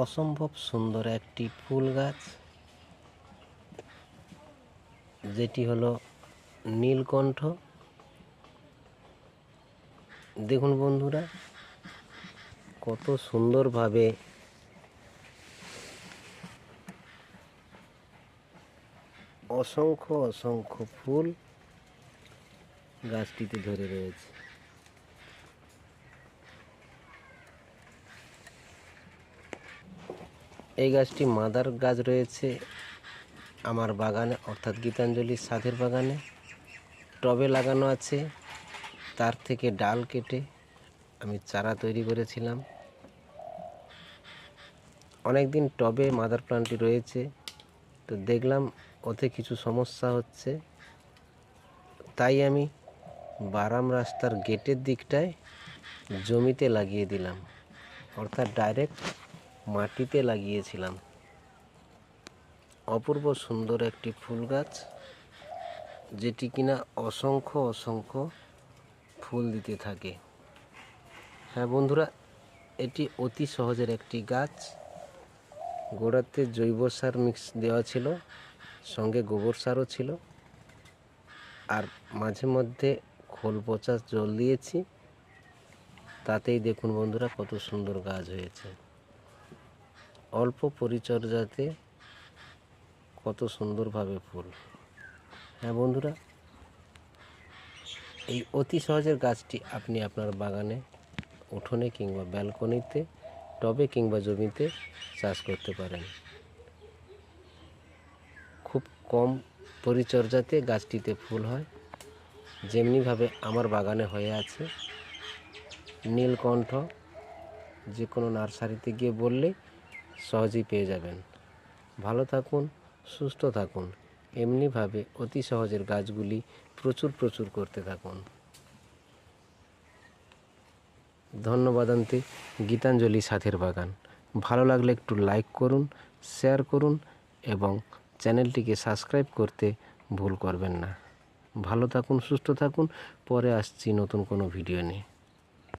অসম্ভব সুন্দর একটি ফুল গাছ, যেটি হলো নীলকণ্ঠ। দেখুন বন্ধুরা, কত সুন্দরভাবে অসংখ্য অসংখ্য ফুল গাছটিতে ধরে রয়েছে। এই গাছটি মাদার গাছ রয়েছে আমার বাগানে, অর্থাৎ গীতাঞ্জলির ছাদের বাগানে। টবে লাগানো আছে, তার থেকে ডাল কেটে আমি চারা তৈরি করেছিলাম। অনেকদিন টবে মাদার প্লান্টটি রয়েছে, তো দেখলাম ওতে কিছু সমস্যা হচ্ছে, তাই আমি বারাম রাস্তার গেটের দিকটায় জমিতে লাগিয়ে দিলাম, অর্থাৎ ডাইরেক্ট মাটিতে লাগিয়েছিলাম। অপূর্ব সুন্দর একটি ফুল গাছ, যেটি কিনা অসংখ্য অসংখ্য ফুল দিতে থাকে। হ্যাঁ বন্ধুরা, এটি অতি সহজের একটি গাছ। গোড়াতে জৈব সার মিক্স দেওয়া ছিল, সঙ্গে গোবর সারও ছিল, আর মাঝে মধ্যে খোল পচা জল দিয়েছি। তাতেই দেখুন বন্ধুরা কত সুন্দর গাছ হয়েছে। অল্প পরিচর্যাতে কত সুন্দরভাবে ফুল। হ্যাঁ বন্ধুরা, এই অতি সহজের গাছটি আপনি আপনার বাগানে, উঠোনে কিংবা ব্যালকনিতে, টবে কিংবা জমিতে চাষ করতে পারেন। খুব কম পরিচর্যাতে গাছটিতে ফুল হয়, যেমনিভাবে আমার বাগানে হয়ে আছে। নীলকণ্ঠ যে কোনো নার্সারিতে গিয়ে বললে সহজেই পেয়ে যাবেন। ভালো থাকুন, সুস্থ থাকুন। এমনিভাবে অতি সহজের গাছগুলি প্রচুর প্রচুর করতে থাকুন। ধন্যবাদ। গীতাঞ্জলি ছাদের বাগান ভালো লাগলে একটু লাইক করুন, শেয়ার করুন এবং চ্যানেলটিকে সাবস্ক্রাইব করতে ভুল করবেন না। ভালো থাকুন, সুস্থ থাকুন। পরে আসছি নতুন কোনো ভিডিও নিয়ে।